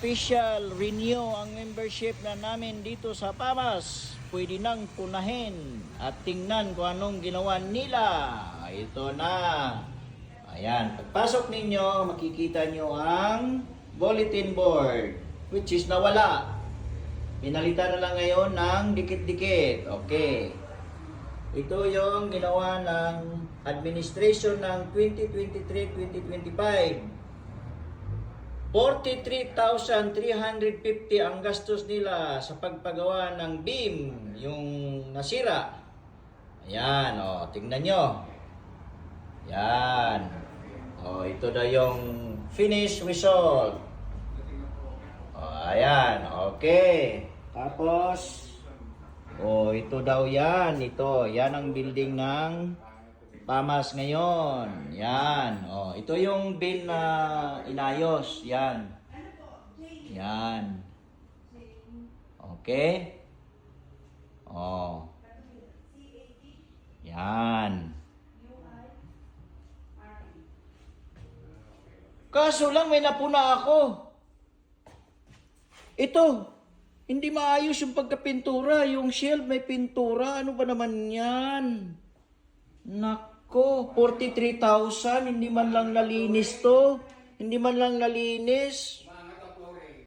official renew ang membership na namin dito sa PAMAS, pwede nang punahin at tingnan kung anong ginawa nila. Ito na. Ayan, pagpasok ninyo, makikita nyo ang bulletin board, which is nawala. Pinalitan na lang ngayon ng dikit-dikit. Okay. Ito yung ginawa ng administration ng 2023-2025. 43,350 ang gastos nila sa pagpagawa ng beam, yung nasira. Ayan, o, tingnan nyo. Ayan. O, ito na yung finished result. O, ayan, okay. Tapos, o, ito daw yan. Ito, yan ang building ng PAMAS ngayon. Yan. O, ito yung bill na inayos. Yan. Yan. Okay? O. Yan. Kaso lang may napuna ako. Ito. Hindi maayos yung pagkapintura. Yung shelf may pintura. Ano ba naman yan? Nako, 43,000, hindi man lang nalinis to. Hindi man lang nalinis.